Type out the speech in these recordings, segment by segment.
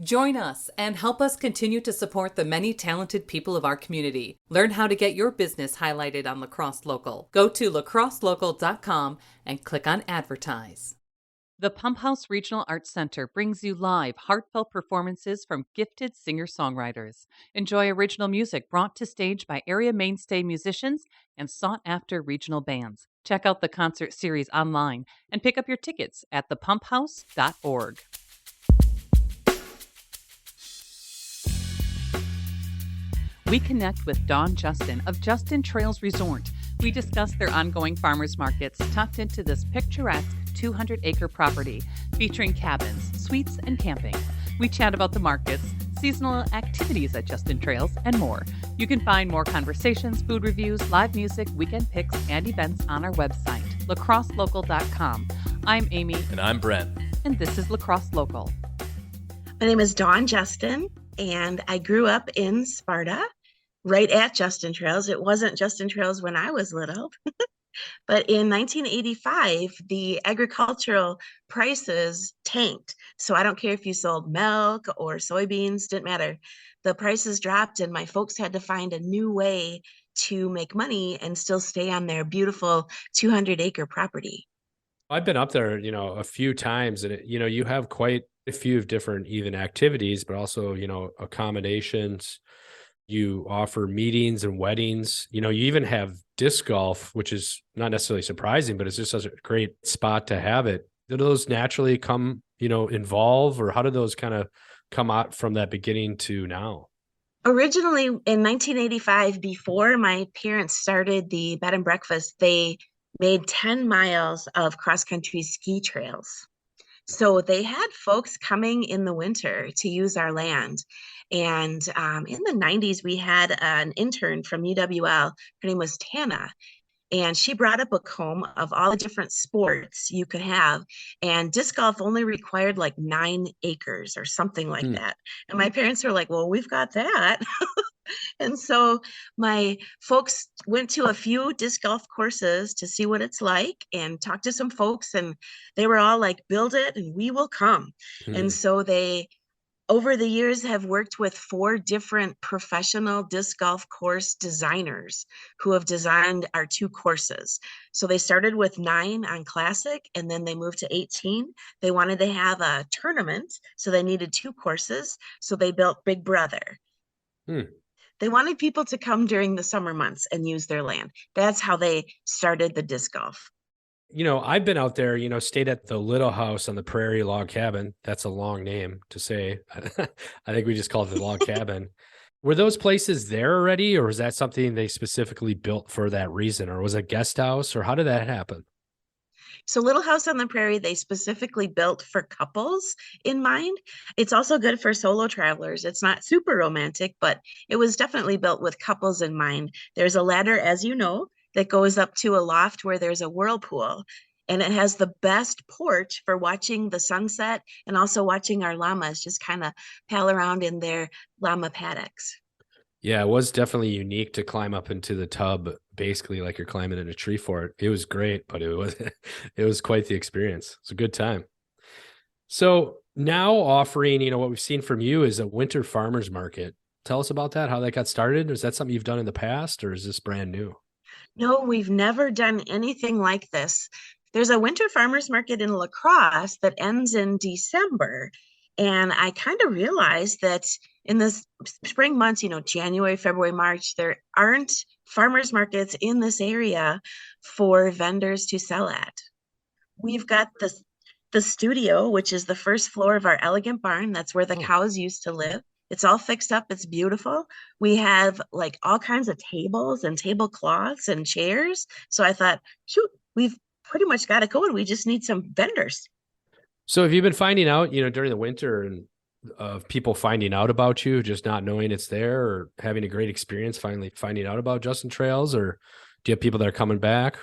Join us and help us continue to support the many talented people of our community. Learn how to get your business highlighted on La Crosse Local. Go to lacrosselocal.com and click on Advertise. The Pump House Regional Arts Center brings you live, heartfelt performances from gifted singer-songwriters. Enjoy original music brought to stage by area mainstay musicians and sought-after regional bands. Check out the concert series online and pick up your tickets at thepumphouse.org. We connect with Dawn Justin of Justin Trails Resort. We discuss their ongoing farmers markets tucked into this picturesque 200-acre property featuring cabins, suites, and camping. We chat about the markets, seasonal activities at Justin Trails, and more. You can find more conversations, food reviews, live music, weekend picks, and events on our website, lacrosselocal.com. I'm Amy. And I'm Brent. And this is La Crosse Local. My name is Dawn Justin, and I grew up in Sparta, right at Justin Trails. It wasn't Justin Trails when I was little. But in 1985, the agricultural prices tanked. So I don't care if you sold milk or soybeans, didn't matter. The prices dropped and my folks had to find a new way to make money and still stay on their beautiful 200-acre property. I've been up there, a few times, and you have quite a few different even activities, but also, accommodations. You offer meetings and weddings. You even have disc golf, which is not necessarily surprising, but it's just such a great spot to have it. Do those naturally come, involve, or how do those kind of come out from that beginning to now? Originally in 1985, before my parents started the bed and breakfast, they made 10 miles of cross-country ski trails. So they had folks coming in the winter to use our land. And in the 90s, we had an intern from UWL. Her name was Tana. And she brought up a comb of all the different sports you could have. And disc golf only required like 9 acres or something like that. And my parents were like, well, we've got that. And so my folks went to a few disc golf courses to see what it's like and talked to some folks, and they were all like, build it and we will come. And so they, over the years, have worked with 4 different professional disc golf course designers who have designed our 2 courses. So they started with 9 on Classic, and then they moved to 18. They wanted to have a tournament, so they needed 2 courses. So they built Big Brother. They wanted people to come during the summer months and use their land. That's how they started the disc golf. I've been out there, stayed at the Little House on the Prairie Log Cabin. That's a long name to say. I think we just called it the Log Cabin. Were those places there already, or was that something they specifically built for that reason? Or was it a guest house, or how did that happen? So Little House on the Prairie, they specifically built for couples in mind. It's also good for solo travelers. It's not super romantic, but it was definitely built with couples in mind. There's a ladder, as you know, that goes up to a loft where there's a whirlpool. And it has the best porch for watching the sunset and also watching our llamas just kind of pal around in their llama paddocks. Yeah, it was definitely unique to climb up into the tub, basically like you're climbing in a tree fort. It was great, but it was quite the experience. It's a good time. So now offering, what we've seen from you is a winter farmers market. Tell us about that, how that got started. Is that something you've done in the past, or is this brand new? No, we've never done anything like this. There's a winter farmers market in La Crosse that ends in December. And I kind of realized that in the spring months, January, February, March, there aren't farmers markets in this area for vendors to sell at. We've got the studio, which is the first floor of our elegant barn. That's where the cows used to live. It's all fixed up. It's beautiful. We have like all kinds of tables and tablecloths and chairs. So I thought, shoot, we've pretty much got it going. We just need some vendors. So have you been finding out, during the winter, and of people finding out about you, just not knowing it's there, or having a great experience finally finding out about Justin Trails, or do you have people that are coming back?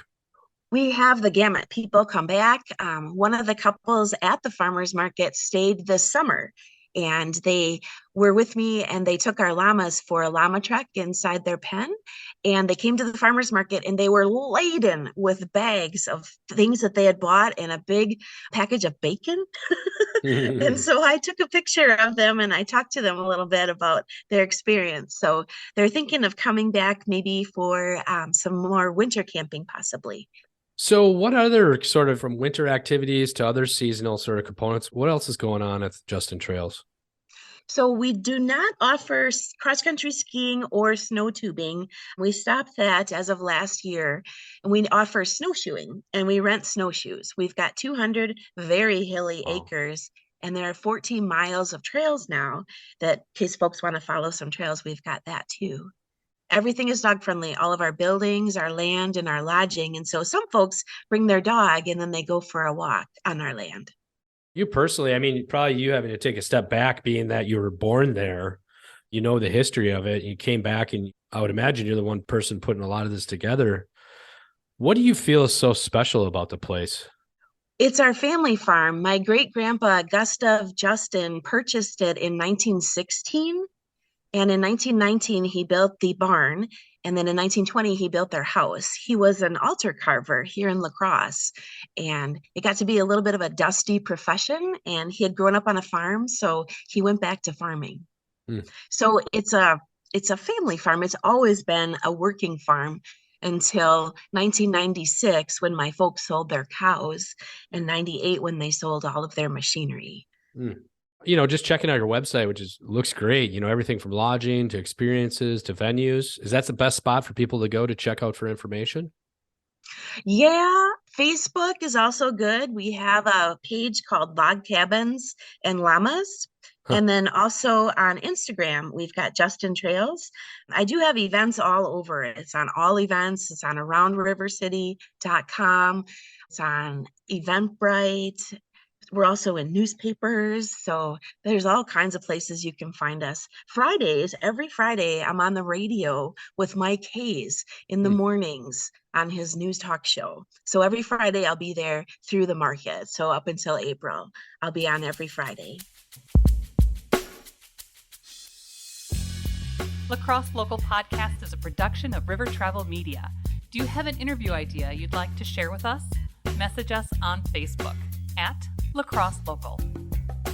We have the gamut. People come back. One of the couples at the farmers market stayed this summer, and they were with me, and they took our llamas for a llama trek inside their pen. And they came to the farmers market, and they were laden with bags of things that they had bought and a big package of bacon. And so I took a picture of them and I talked to them a little bit about their experience. So they're thinking of coming back maybe for some more winter camping, possibly. So what other sort of, from winter activities to other seasonal sort of components, what else is going on at Justin Trails? So we do not offer cross-country skiing or snow tubing. We stopped that as of last year. And we offer snowshoeing, and we rent snowshoes. We've got 200 very hilly Wow. acres, and there are 14 miles of trails now that, in case folks want to follow some trails, we've got that too. Everything is dog friendly, all of our buildings, our land, and our lodging. And so some folks bring their dog and then they go for a walk on our land. You personally, I mean, probably you having to take a step back, being that you were born there, you know, the history of it. You came back, and I would imagine you're the one person putting a lot of this together. What do you feel is so special about the place? It's our family farm. My great grandpa, Gustav Justin, purchased it in 1916. And in 1919, he built the barn. And then in 1920, he built their house. He was an altar carver here in La Crosse. And it got to be a little bit of a dusty profession. And he had grown up on a farm, so he went back to farming. Hmm. So it's a family farm. It's always been a working farm until 1996, when my folks sold their cows, and 98 when they sold all of their machinery. Hmm. You know, just checking out your website, which looks great, you know, everything from lodging to experiences to venues. Is that the best spot for people to go to check out for information? Yeah, Facebook is also good. We have a page called Log Cabins and Llamas. Huh. And then also on Instagram, we've got Justin Trails. I do have events all over it. It's on all events. It's on aroundrivercity.com. It's on Eventbrite. We're also in newspapers. So there's all kinds of places you can find us. Fridays, every Friday, I'm on the radio with Mike Hayes in the Hmm. mornings on his news talk show. So every Friday, I'll be there through the market. So up until April, I'll be on every Friday. La Crosse Local Podcast is a production of River Travel Media. Do you have an interview idea you'd like to share with us? Message us on Facebook at La Crosse Local.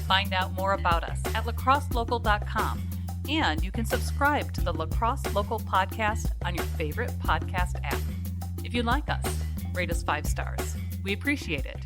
Find out more about us at lacrosselocal.com, and you can subscribe to the La Crosse Local Podcast on your favorite podcast app. If you like us, rate us 5 stars. We appreciate it.